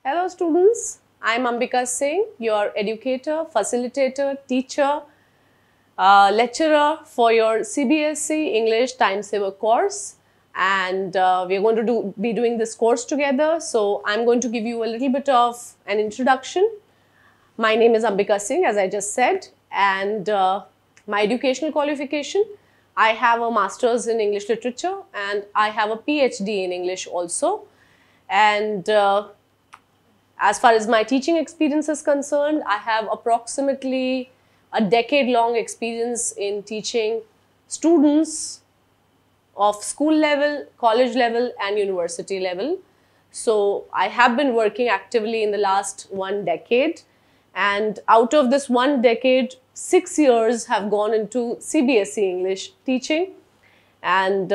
Hello students, I am Ambika Singh, your educator, facilitator, teacher, lecturer for your CBSE English Time Saver course, and we are going to be doing this course together. So I am going to give you a little bit of an introduction. My name is Ambika Singh, as I just said, and my educational qualification, I have a master's in English literature and I have a PhD in English also. And as far as my teaching experience is concerned, I have approximately a decade-long experience in teaching students of school level, college level and university level. So I have been working actively in the last 1 decade, and out of this 1 decade, 6 years have gone into CBSE English teaching, and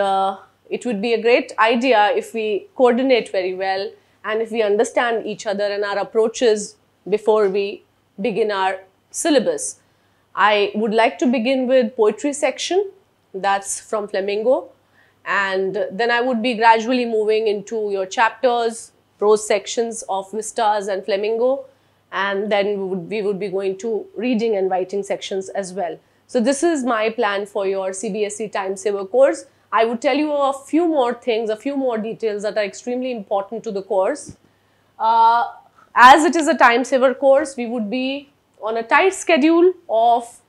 it would be a great idea if we coordinate very well and if we understand each other and our approaches before we begin our syllabus. I would like to begin with poetry section, that's from Flamingo, and then I would be gradually moving into your chapters, prose sections of Vistas and Flamingo, and then we would be going to reading and writing sections as well. So this is my plan for your CBSE Time Saver course. I would tell you a few more things, a few more details that are extremely important to the course. As it is a time saver course, we would be on a tight schedule of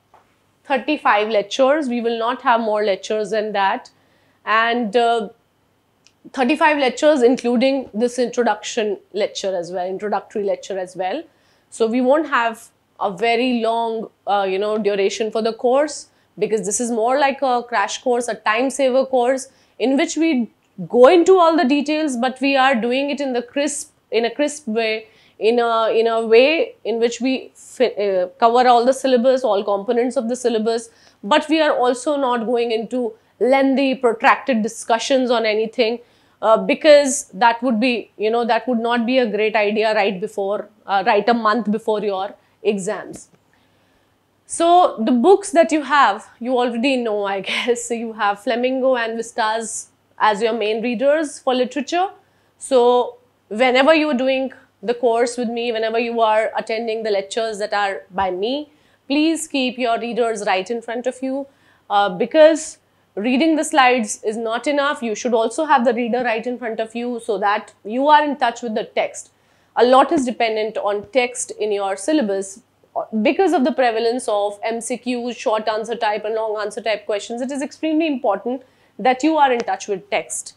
35 lectures. We will not have more lectures than that. And 35 lectures including this introduction lecture as well, introductory lecture as well. So we won't have a very long duration for the course, because this is more like a crash course, a time saver course in which we go into all the details, but we are doing it in a crisp way, in a way in which we cover all the syllabus, all components of the syllabus, but we are also not going into lengthy protracted discussions on anything, because that would be, that would not be a great idea right a month before your exams. So the books that you have, you already know, I guess. So you have Flamingo and Vistas as your main readers for literature. So whenever you are doing the course with me, whenever you are attending the lectures that are by me, please keep your readers right in front of you, because reading the slides is not enough. You should also have the reader right in front of you so that you are in touch with the text. A lot is dependent on text in your syllabus. Because of the prevalence of MCQs, short answer type and long answer type questions, it is extremely important that you are in touch with text.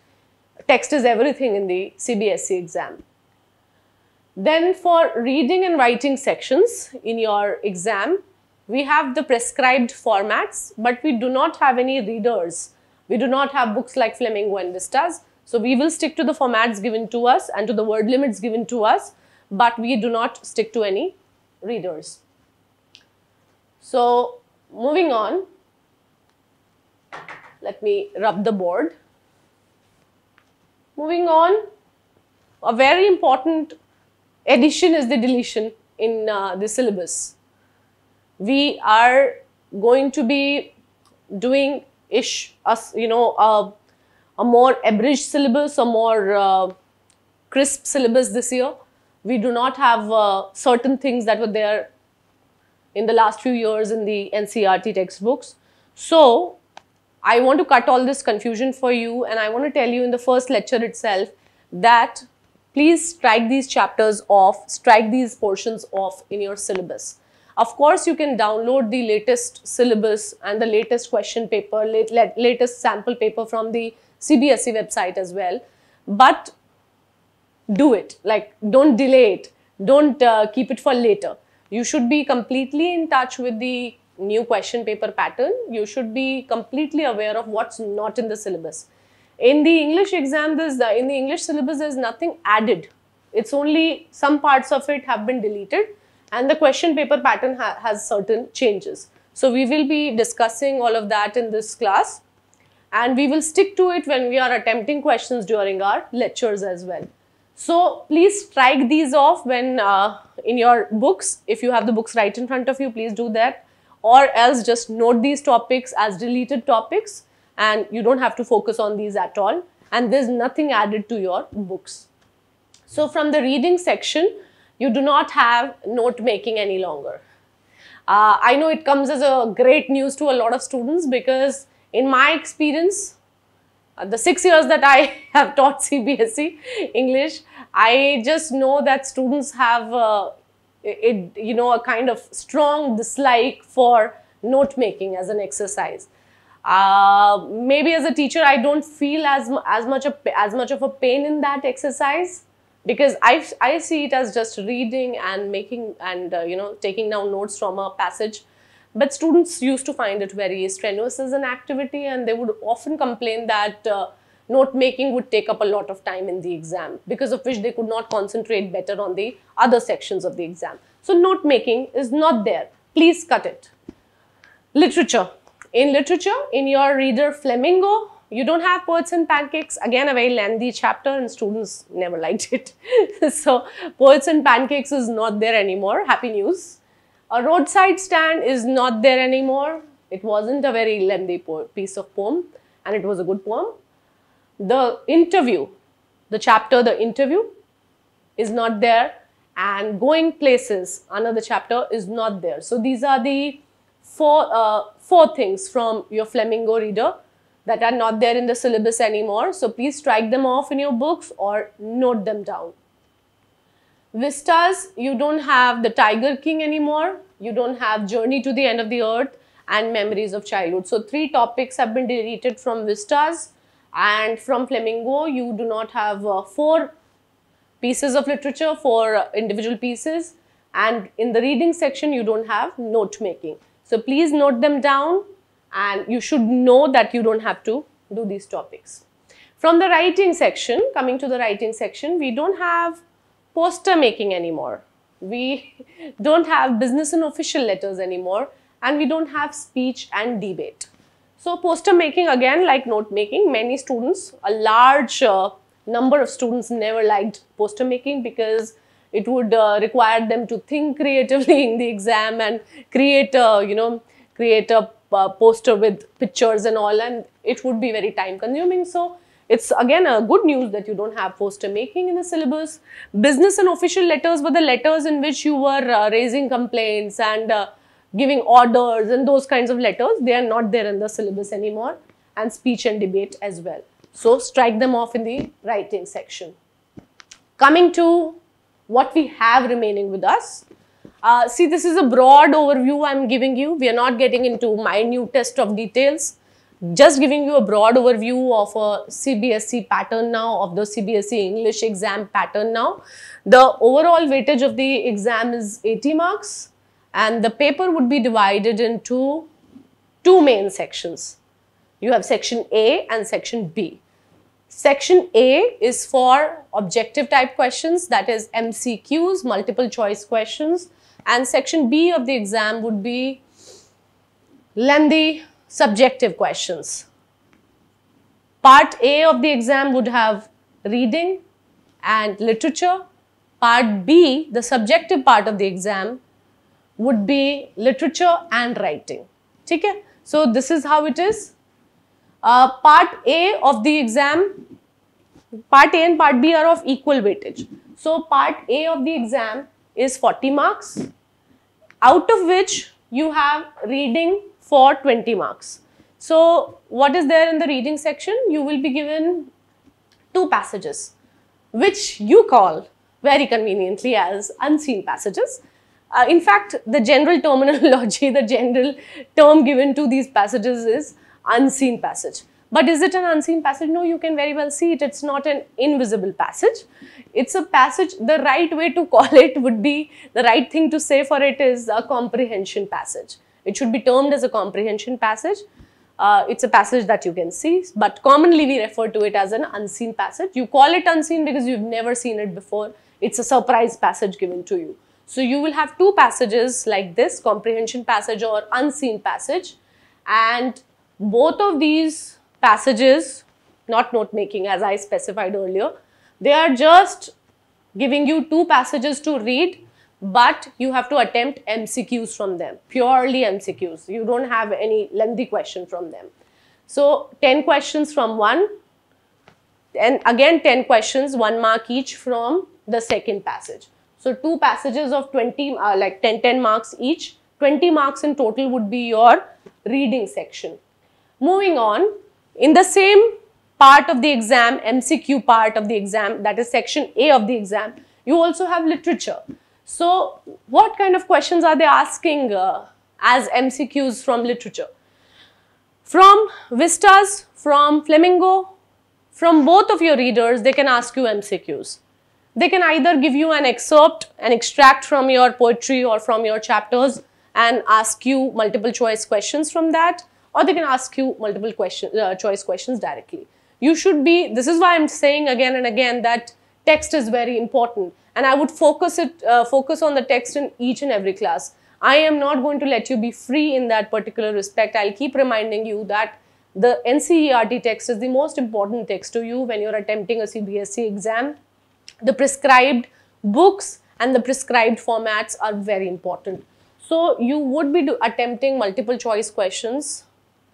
Text is everything in the CBSE exam. Then for reading and writing sections in your exam, we have the prescribed formats, but we do not have any readers. We do not have books like Flamingo and Vistas. So we will stick to the formats given to us and to the word limits given to us, but we do not stick to any readers. So moving on, let me rub the board. Moving on, a very important addition is the deletion in the syllabus. We are going to be doing a more abridged syllabus, a more crisp syllabus this year. We do not have certain things that were there in the last few years in the NCERT textbooks. So I want to cut all this confusion for you, and I want to tell you in the first lecture itself that please strike these chapters off, strike these portions off in your syllabus. Of course, you can download the latest syllabus and the latest question paper, latest sample paper from the CBSE website as well, but do it, like don't delay it, don't keep it for later. You should be completely in touch with the new question paper pattern. You should be completely aware of what's not in the syllabus. In the English exam, in the English syllabus, there's nothing added. It's only some parts of it have been deleted, and the question paper pattern has certain changes. So we will be discussing all of that in this class, and we will stick to it when we are attempting questions during our lectures as well. So please strike these off when in your books. If you have the books right in front of you, please do that, or else just note these topics as deleted topics and you don't have to focus on these at all, and there's nothing added to your books. So from the reading section, you do not have note making any longer. I know it comes as a great news to a lot of students, because in my experience, the 6 years that I have taught CBSE English, I just know that students have a kind of strong dislike for note making as an exercise. Maybe as a teacher, I don't feel as much of a pain in that exercise, because I see it as just reading and making and taking down notes from a passage. But students used to find it very strenuous as an activity, and they would often complain that note making would take up a lot of time in the exam, because of which they could not concentrate better on the other sections of the exam. So note making is not there. Please cut it. Literature. In literature, in your reader Flamingo, you don't have Poets and Pancakes. Again, a very lengthy chapter, and students never liked it. So Poets and Pancakes is not there anymore. Happy news. A Roadside Stand is not there anymore. It wasn't a very lengthy piece of poem, and it was a good poem. The Interview, the chapter The Interview is not there, and Going Places, another chapter, is not there. So these are the four things from your Flamingo reader that are not there in the syllabus anymore. So please strike them off in your books or note them down. Vistas, you don't have The Tiger King anymore. You don't have Journey to the End of the Earth and Memories of Childhood. So 3 topics have been deleted from Vistas, and from Flamingo you do not have 4 pieces of literature, 4 individual pieces, and in the reading section you don't have note making. So please note them down, and you should know that you don't have to do these topics. From the writing section, coming to the writing section, we don't have poster making anymore. We don't have business and official letters anymore, and we don't have speech and debate. So poster making, again, like note making, many students, a large number of students never liked poster making, because it would require them to think creatively in the exam and create a poster with pictures and all, and it would be very time consuming. So it's again a good news that you don't have poster making in the syllabus. Business and official letters were the letters in which you were raising complaints and giving orders and those kinds of letters. They are not there in the syllabus anymore, and speech and debate as well. So strike them off in the writing section. Coming to what we have remaining with us. See, this is a broad overview I'm giving you. We are not getting into minute of details. Just giving you a broad overview of a CBSE pattern now, of the CBSE English exam pattern now. The overall weightage of the exam is 80 marks, and the paper would be divided into 2 main sections. You have section A and section B. Section A is for objective type questions, that is MCQs, multiple choice questions, and section B of the exam would be lengthy subjective questions. Part A of the exam would have reading and literature. Part B, the subjective part of the exam, would be literature and writing. Okay? So this is how it is. Part A of the exam, Part A and Part B are of equal weightage. So Part A of the exam is 40 marks, out of which you have reading for 20 marks. So what is there in the reading section? You will be given 2 passages, which you call very conveniently as unseen passages. In fact, the general terminology, the general term given to these passages is unseen passage. But is it an unseen passage? No, you can very well see it. It's not an invisible passage. It's a passage. The right way to call it would be, the right thing to say for it is a comprehension passage. It should be termed as a comprehension passage. It's a passage that you can see, but commonly we refer to it as an unseen passage. You call it unseen because you've never seen it before. It's a surprise passage given to you. So you will have 2 passages like this, comprehension passage or unseen passage, and both of these passages, not note making as I specified earlier, they are just giving you 2 passages to read, but you have to attempt MCQs from them, purely MCQs. You don't have any lengthy question from them. So 10 questions from one, And again 10 questions, 1 mark each from the second passage. So 2 passages of 20, like 10 marks each, 20 marks in total would be your reading section. Moving on, in the same part of the exam, MCQ part of the exam, that is section A of the exam, you also have literature. So what kind of questions are they asking as MCQs from literature? From Vistas, from Flamingo, from both of your readers, they can ask you MCQs. They can either give you an excerpt, an extract from your poetry or from your chapters and ask you multiple choice questions from that, or they can ask you multiple choice questions directly. You should be, this is why I'm saying again and again that text is very important, and I would focus on the text in each and every class. I am not going to let you be free in that particular respect. I'll keep reminding you that the NCERT text is the most important text to you when you're attempting a CBSE exam. The prescribed books and the prescribed formats are very important. So you would be attempting multiple choice questions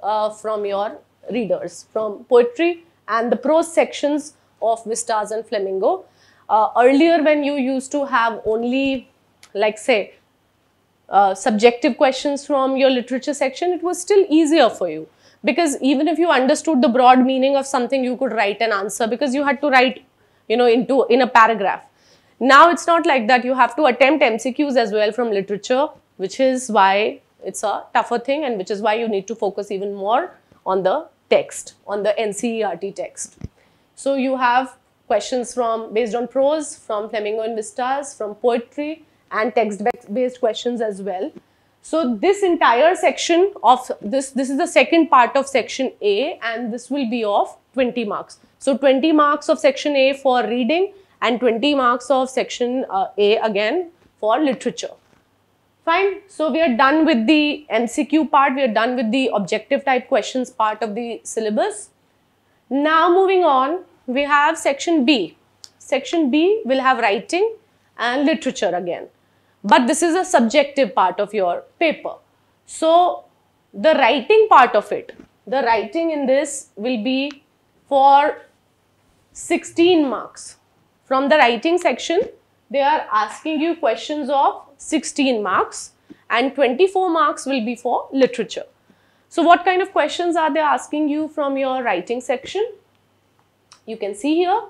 from your readers, from poetry and the prose sections of Vistas and Flamingo. Earlier, when you used to have only, like say, subjective questions from your literature section, it was still easier for you, because even if you understood the broad meaning of something, you could write an answer because you had to write, in a paragraph. Now it's not like that. You have to attempt MCQs as well from literature, which is why it's a tougher thing, and which is why you need to focus even more on the text, on the NCERT text. So you have questions based on prose, from Flamingo and Vistas, from poetry, and text-based questions as well. So this entire section of this is the second part of section A, and this will be of 20 marks. So 20 marks of section A for reading and 20 marks of section A again for literature. Fine. So we are done with the MCQ part, we are done with the objective type questions part of the syllabus. Now moving on, we have section B. Section B will have writing and literature again. But this is a subjective part of your paper. So the writing part of it, the writing in this will be for 16 marks. From the writing section, they are asking you questions of 16 marks, and 24 marks will be for literature. So what kind of questions are they asking you from your writing section? You can see here,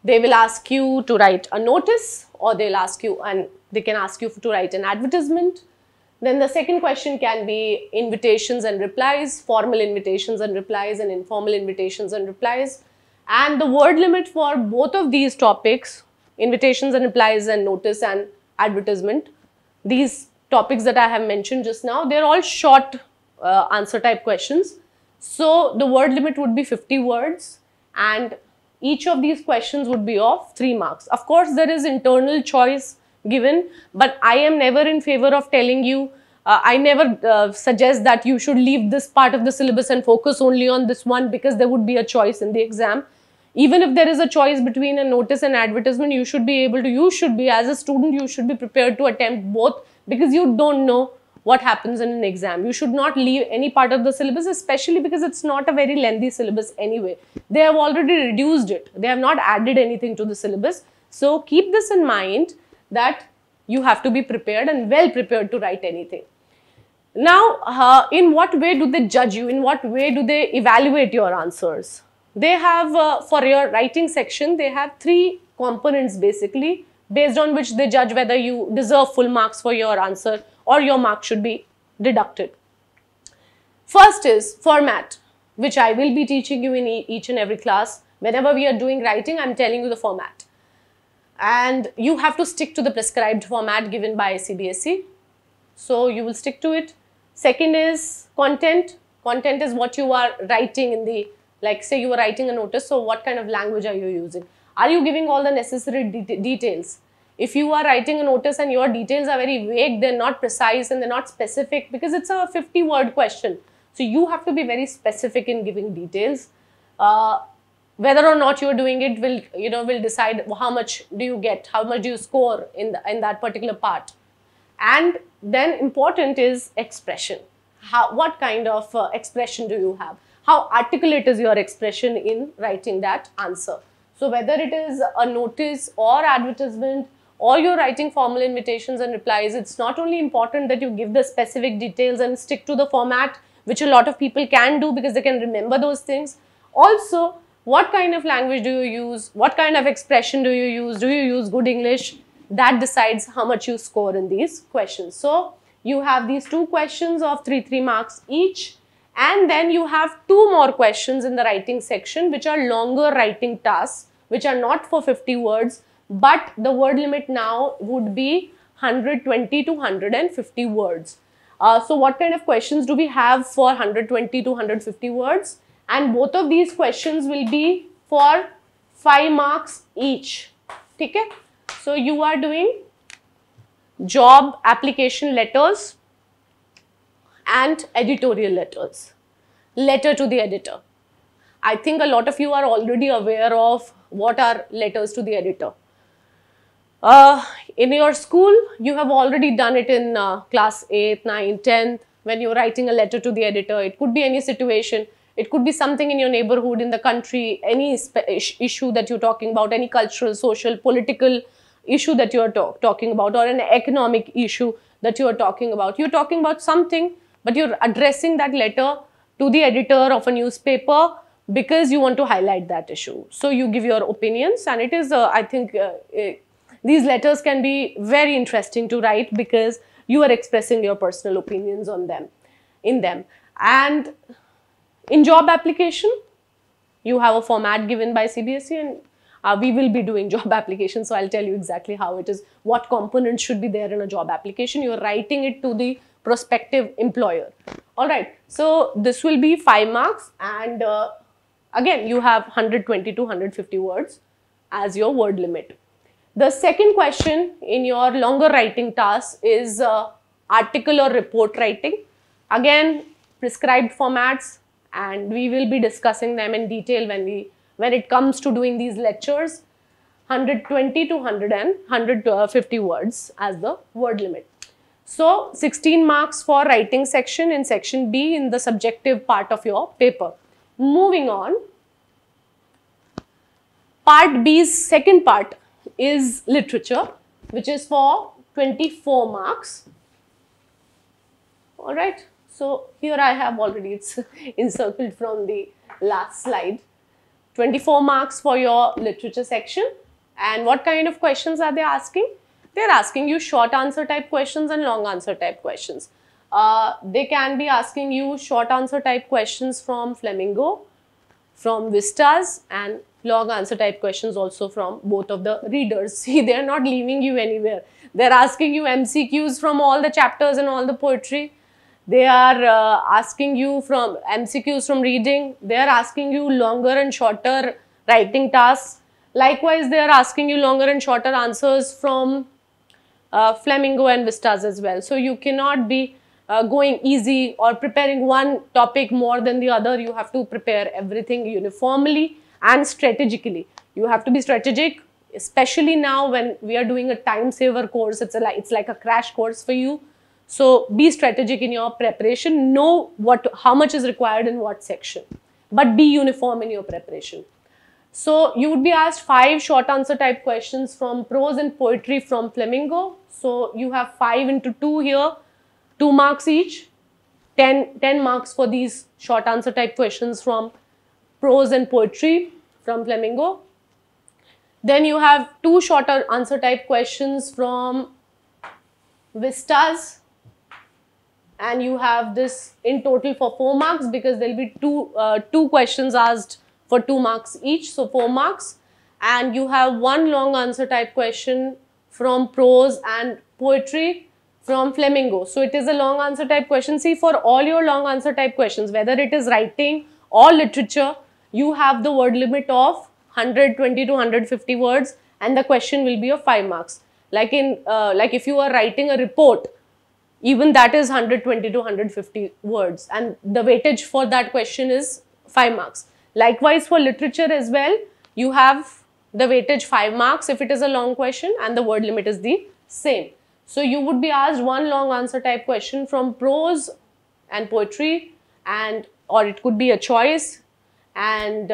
they will ask you to write a notice, or they'll ask you, and they can ask you to write an advertisement. Then the second question can be invitations and replies, formal invitations and replies, and informal invitations and replies. And the word limit for both of these topics, invitations and replies and notice and advertisement, these topics that I have mentioned just now, they're all short answer type questions. So the word limit would be 50 words, and each of these questions would be of 3 marks. Of course, there is internal choice given, but I am never in favor of telling you, I never suggest that you should leave this part of the syllabus and focus only on this one, because there would be a choice in the exam. Even if there is a choice between a notice and advertisement, you should be as a student, you should be prepared to attempt both, because you don't know what happens in an exam. You should not leave any part of the syllabus, especially because it's not a very lengthy syllabus anyway. They have already reduced it. They have not added anything to the syllabus. So keep this in mind, that you have to be prepared and well prepared to write anything. Now, in what way do they judge you? In what way do they evaluate your answers? They have, for your writing section, they have 3 components basically, based on which they judge whether you deserve full marks for your answer or your mark should be deducted. First is format, which I will be teaching you in each and every class. Whenever we are doing writing, I'm telling you the format. And you have to stick to the prescribed format given by CBSE. So you will stick to it. Second is content. Content is what you are writing in the, like say you are writing a notice, so what kind of language are you using? Are you giving all the necessary details? If you are writing a notice and your details are very vague, they're not precise and they're not specific, because it's a 50-word question. So you have to be very specific in giving details. Whether or not you're doing it will decide how much do you get, how much do you score in that particular part. And then important is expression. What kind of expression do you have? how articulate is your expression in writing that answer. So whether it is a notice or advertisement, or you're writing formal invitations and replies, it's not only important that you give the specific details and stick to the format, which a lot of people can do because they can remember those things. Also, what kind of language do you use? What kind of expression do you use? Do you use good English? That decides how much you score in these questions. So you have these 2 questions of 3 marks each, and then you have 2 more questions in the writing section, which are longer writing tasks, which are not for 50 words, but the word limit now would be 120 to 150 words. So what kind of questions do we have for 120 to 150 words? And both of these questions will be for 5 marks each. Okay? So you are doing job application letters and editorial letters. Letter to the editor. I think a lot of you are already aware of what are letters to the editor. In your school, you have already done it in class 8, 9, 10th, when you're writing a letter to the editor. It could be any situation. It could be something in your neighborhood, in the country, any issue that you're talking about, any cultural, social, political issue that you're talking about, or an economic issue that you're talking about. You're talking about something, but you're addressing that letter to the editor of a newspaper because you want to highlight that issue. So you give your opinions, and it is, I think, these letters can be very interesting to write because you are expressing your personal opinions on them, in them. And in job application, you have a format given by CBSE, and we will be doing job application. So I'll tell you exactly how it is, what components should be there in a job application. You're writing it to the prospective employer. All right. So this will be 5 marks, and again, you have 120 to 150 words as your word limit. The second question in your longer writing task is article or report writing. Again, prescribed formats, and we will be discussing them in detail when it comes to doing these lectures. 120 to 150 words as the word limit. So 16 marks for writing section in section B in the subjective part of your paper. Moving on, part B's second part is literature, which is for 24 marks. All right. So here I have already, it's encircled from the last slide. 24 marks for your literature section. And what kind of questions are they asking? They're asking you short answer type questions and long answer type questions. They can be asking you short answer type questions from Flamingo, from Vistas, and long answer type questions also from both of the readers. See, they're not leaving you anywhere. They're asking you MCQs from all the chapters and all the poetry. They are asking you from MCQs from reading. They are asking you longer and shorter writing tasks. Likewise, they are asking you longer and shorter answers from Flamingo and Vistas as well. So you cannot be going easy or preparing one topic more than the other. You have to prepare everything uniformly and strategically. You have to be strategic, especially now when we are doing a time saver course. It's like a crash course for you. So be strategic in your preparation. Know how much is required in what section, but be uniform in your preparation. So you would be asked 5 short answer type questions from prose and poetry from Flamingo. So you have 5 into 2 here, 2 marks each, 10 marks for these short answer type questions from prose and poetry from Flamingo. Then you have 2 shorter answer type questions from Vistas, and you have this in total for 4 marks because there will be two questions asked for 2 marks each, so 4 marks. And you have 1 long answer type question from prose and poetry from Flamingo. So it is a long answer type question. See, for all your long answer type questions, whether it is writing or literature, you have the word limit of 120 to 150 words, and the question will be of 5 marks. Like if you are writing a report, even that is 120 to 150 words, and the weightage for that question is 5 marks. Likewise, for literature as well, you have the weightage 5 marks if it is a long question, and the word limit is the same. So you would be asked 1 long answer type question from prose and poetry, and or it could be a choice, and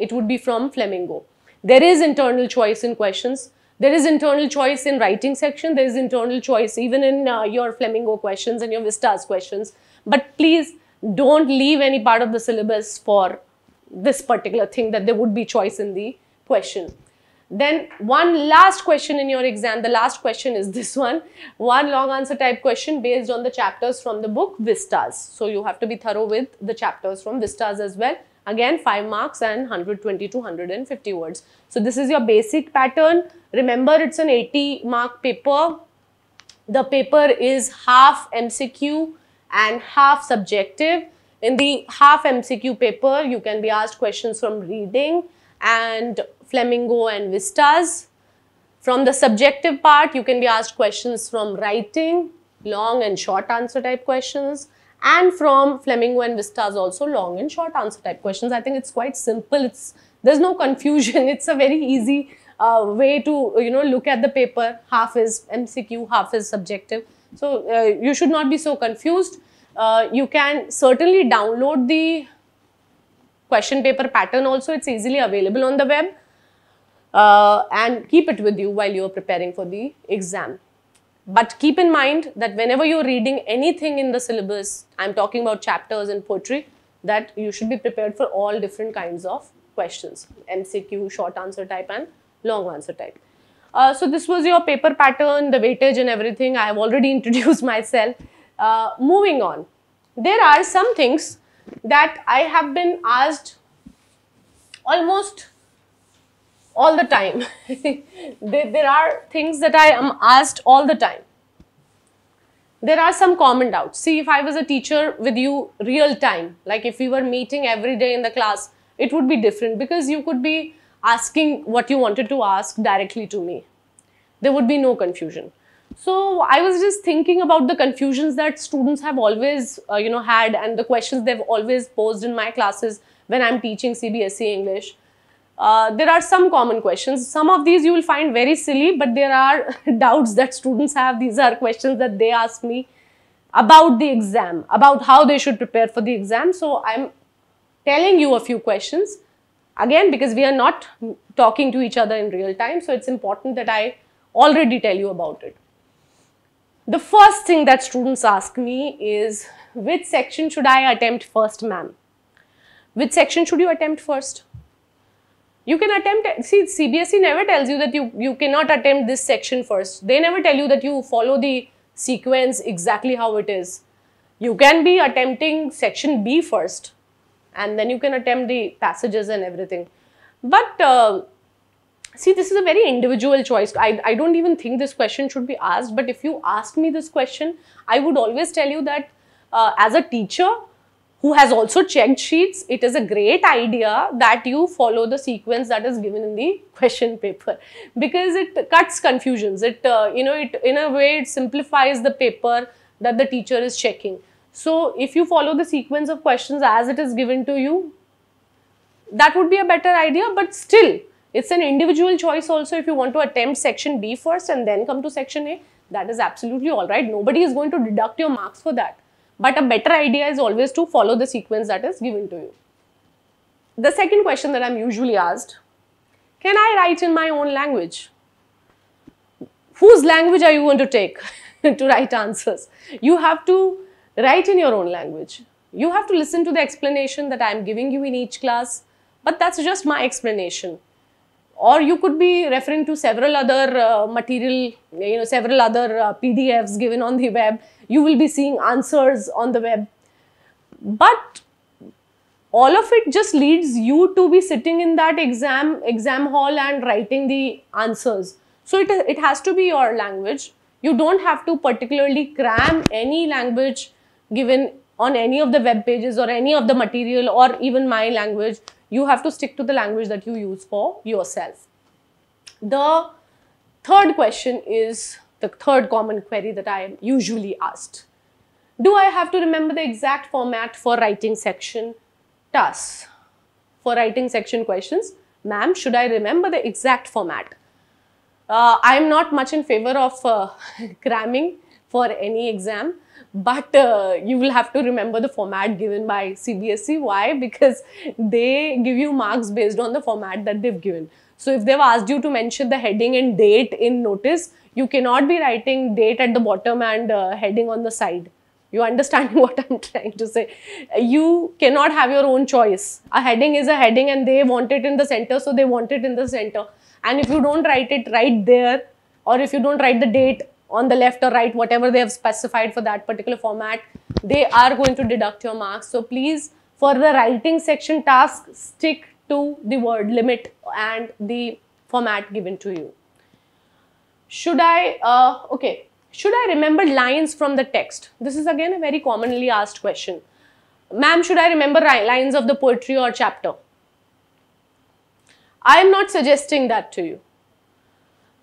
it would be from Flamingo. There is internal choice in questions. There is internal choice in writing section. There is internal choice even in your Flamingo questions and your Vistas questions. But please don't leave any part of the syllabus for this particular thing that there would be choice in the question. Then one last question in your exam, the last question is this one long answer type question based on the chapters from the book Vistas. So you have to be thorough with the chapters from Vistas as well. Again, 5 marks and 120 to 150 words. So this is your basic pattern. Remember, it's an 80-mark paper. The paper is half MCQ and half subjective. In the half MCQ paper, you can be asked questions from reading and Flamingo and Vistas. From the subjective part, you can be asked questions from writing, long and short answer type questions, and from Flamingo and Vistas also long and short answer type questions. I think it's quite simple. There's no confusion. It's a very easy way to look at the paper. Half is MCQ, half is subjective. So you should not be so confused. You can certainly download the question paper pattern also. It's easily available on the web, and keep it with you while you are preparing for the exam. But keep in mind that whenever you're reading anything in the syllabus, I'm talking about chapters and poetry, that you should be prepared for all different kinds of questions, MCQ, short answer type and long answer type. So this was your paper pattern, the weightage and everything. I have already introduced myself. Moving on, there are some things that I have been asked almost all the time. There are things that I am asked all the time. There are some common doubts. See, if I was a teacher with you real time, like if we were meeting every day in the class, it would be different because you could be asking what you wanted to ask directly to me. There would be no confusion. So I was just thinking about the confusions that students have always had, and the questions they've always posed in my classes when I'm teaching CBSE English. There are some common questions. Some of these you will find very silly, but there are doubts that students have. These are questions that they ask me about the exam, about how they should prepare for the exam. So I'm telling you a few questions again because we are not talking to each other in real time. So it's important that I already tell you about it. The first thing that students ask me is, which section should I attempt first, ma'am? Which section should you attempt first? You can attempt, see, CBSE never tells you that you cannot attempt this section first. They never tell you that you follow the sequence exactly how it is. You can be attempting section B first, and then you can attempt the passages and everything. But see, this is a very individual choice. I don't even think this question should be asked, but if you ask me this question, I would always tell you that as a teacher who has also checked sheets, it is a great idea that you follow the sequence that is given in the question paper, because it cuts confusions. It in a way it simplifies the paper that the teacher is checking. So if you follow the sequence of questions as it is given to you, that would be a better idea. But still, it's an individual choice also. If you want to attempt section B first and then come to section A, that is absolutely all right. Nobody is going to deduct your marks for that. But a better idea is always to follow the sequence that is given to you. The second question that I'm usually asked, can I write in my own language? Whose language are you going to take to write answers? You have to write in your own language. You have to listen to the explanation that I'm giving you in each class, but that's just my explanation. Or you could be referring to several other material, several other PDFs given on the web. You will be seeing answers on the web. But all of it just leads you to be sitting in that exam hall and writing the answers. So it has to be your language. You don't have to particularly cram any language given on any of the web pages or any of the material or even my language. You have to stick to the language that you use for yourself. The third question is the third common query that I am usually asked. Do I have to remember the exact format for writing section tasks? For writing section questions, ma'am, should I remember the exact format? I am not much in favor of cramming for any exam, but you will have to remember the format given by CBSE. Why? Because they give you marks based on the format that they've given. So if they've asked you to mention the heading and date in notice, you cannot be writing date at the bottom and heading on the side. You understand what I'm trying to say? You cannot have your own choice. A heading is a heading and they want it in the center, so they want it in the center. And if you don't write it right there, or if you don't write the date on the left or right, whatever they have specified for that particular format, they are going to deduct your marks. So please, for the writing section task, stick to the word limit and the format given to you. Should I remember lines from the text? This is again a very commonly asked question. Ma'am, should I remember lines of the poetry or chapter? I am not suggesting that to you.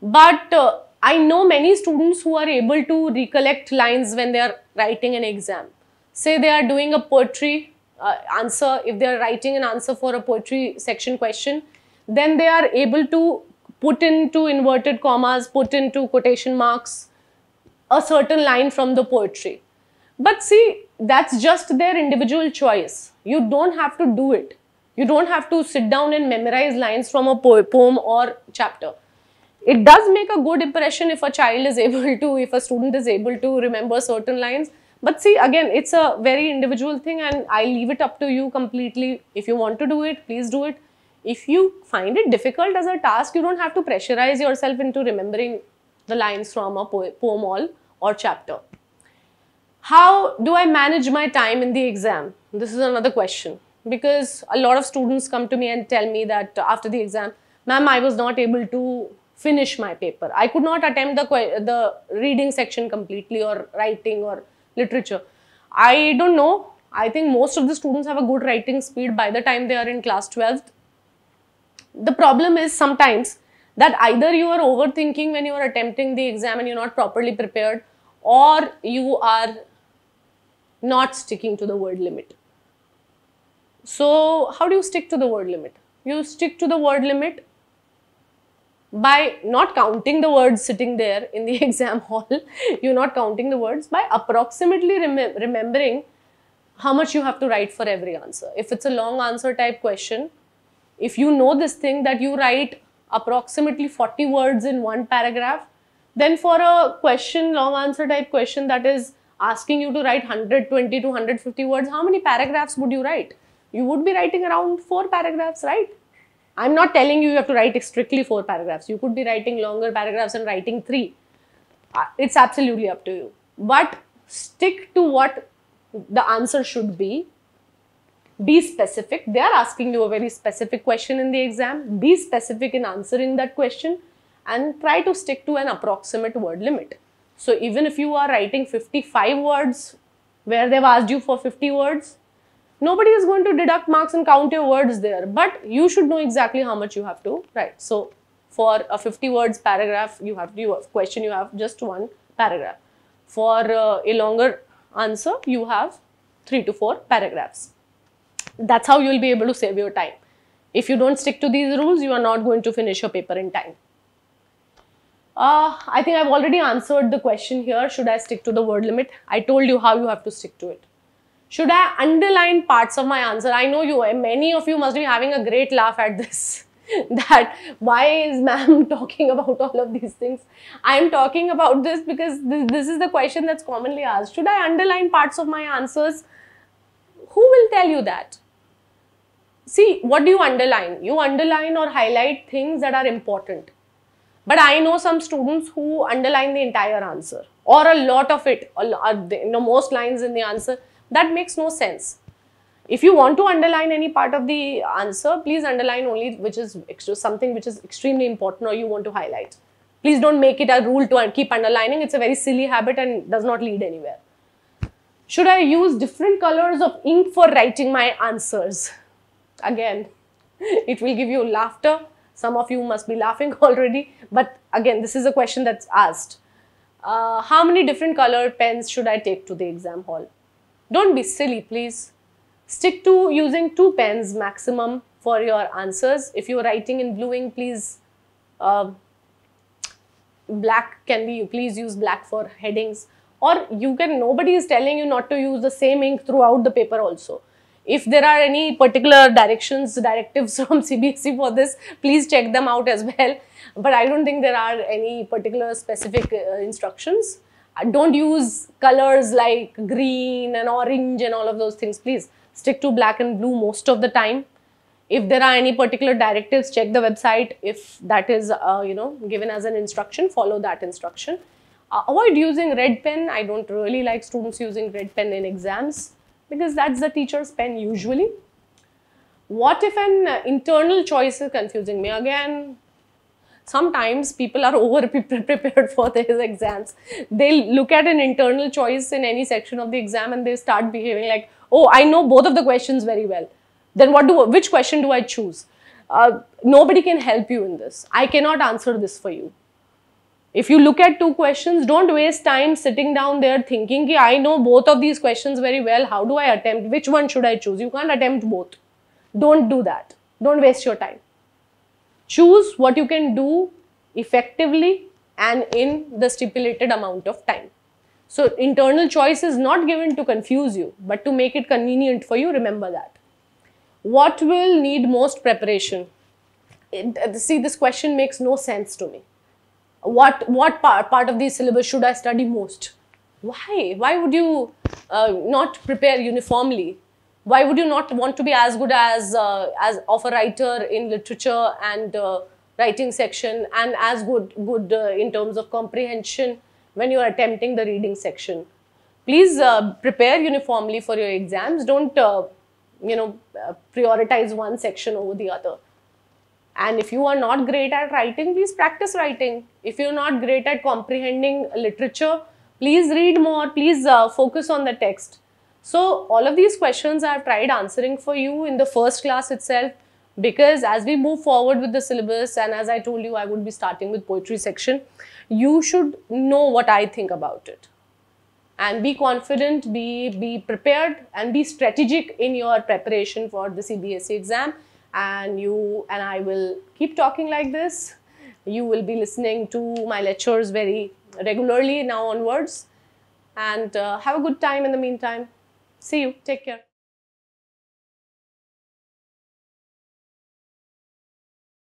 But I know many students who are able to recollect lines when they are writing an exam. Say they are doing a poetry answer, if they are writing an answer for a poetry section question, then they are able to put into inverted commas, put into quotation marks, a certain line from the poetry. But see, that's just their individual choice. You don't have to do it. You don't have to sit down and memorize lines from a poem or chapter. It does make a good impression if a child is able to, if a student is able to remember certain lines. But see, again, it's a very individual thing and I leave it up to you completely. If you want to do it, please do it. If you find it difficult as a task, you don't have to pressurize yourself into remembering the lines from a poem or chapter. How do I manage my time in the exam? This is another question, because a lot of students come to me and tell me that after the exam, ma'am, I was not able to finish my paper. I could not attempt the reading section completely, or writing or literature. I don't know. I think most of the students have a good writing speed by the time they are in class 12th. The problem is sometimes that either you are overthinking when you are attempting the exam and you're not properly prepared, or you are not sticking to the word limit. So how do you stick to the word limit? You stick to the word limit by not counting the words sitting there in the exam hall. You're not counting the words, by approximately remembering how much you have to write for every answer. If it's a long answer type question, if you know this thing that you write approximately 40 words in one paragraph, then for a question, long answer type question that is asking you to write 120 to 150 words, how many paragraphs would you write? You would be writing around 4 paragraphs, right? I'm not telling you have to write strictly 4 paragraphs. You could be writing longer paragraphs and writing 3. It's absolutely up to you. But stick to what the answer should be. Be specific. They are asking you a very specific question in the exam. Be specific in answering that question and try to stick to an approximate word limit. So even if you are writing 55 words where they've asked you for 50 words, nobody is going to deduct marks and count your words there, but you should know exactly how much you have to write. So for a 50 words paragraph, you have just 1 paragraph. For a longer answer, you have 3 to 4 paragraphs. That's how you will be able to save your time. If you don't stick to these rules, you are not going to finish your paper in time. I think I've already answered the question here. Should I stick to the word limit? I told you how you have to stick to it. Should I underline parts of my answer? I know many of you must be having a great laugh at this. That why is ma'am talking about all of these things? I am talking about this because this is the question that's commonly asked. Should I underline parts of my answers? Who will tell you that? See, what do you underline? You underline or highlight things that are important. But I know some students who underline the entire answer or a lot of it, most lines in the answer. That makes no sense. If you want to underline any part of the answer, please underline only something which is extremely important or you want to highlight. Please don't make it a rule to keep underlining. It's a very silly habit and does not lead anywhere. Should I use different colors of ink for writing my answers? Again, it will give you laughter. Some of you must be laughing already. But again, this is a question that's asked. How many different color pens should I take to the exam hall? Don't be silly, please. Stick to using 2 pens maximum for your answers. If you're writing in blue ink, please, please use black for headings. Or you can, nobody is telling you not to use the same ink throughout the paper also. If there are any particular directives from CBSE for this, please check them out as well. But I don't think there are any particular specific instructions. Don't use colors like green and orange and all of those things. Please stick to black and blue most of the time. If there are any particular directives, check the website. If that is given as an instruction, follow that instruction. Avoid using red pen. I don't really like students using red pen in exams because that's the teacher's pen usually. What if an internal choice is confusing me? Again, sometimes people are over prepared for their exams. They look at an internal choice in any section of the exam and they start behaving like, oh, I know both of the questions very well. Then which question do I choose? Nobody can help you in this. I cannot answer this for you. If you look at two questions, don't waste time sitting down there thinking, ki, I know both of these questions very well. How do I attempt? Which one should I choose? You can't attempt both. Don't do that. Don't waste your time. Choose what you can do effectively and in the stipulated amount of time. So, internal choice is not given to confuse you, but to make it convenient for you. Remember that. What will need most preparation? See, this question makes no sense to me. What part of the syllabus should I study most? Why? Why would you not prepare uniformly? Why would you not want to be as good as of a writer in literature and writing section, and as good in terms of comprehension when you are attempting the reading section? Please prepare uniformly for your exams. Don't prioritize one section over the other. And if you are not great at writing, please practice writing. If you're not great at comprehending literature, please read more. Please focus on the text. So all of these questions I've tried answering for you in the first class itself, because as we move forward with the syllabus, and as I told you, I would be starting with poetry section, you should know what I think about it. And be confident, be prepared, and be strategic in your preparation for the CBSE exam. And you and I will keep talking like this. You will be listening to my lectures very regularly now onwards. And have a good time in the meantime. See you. Take care.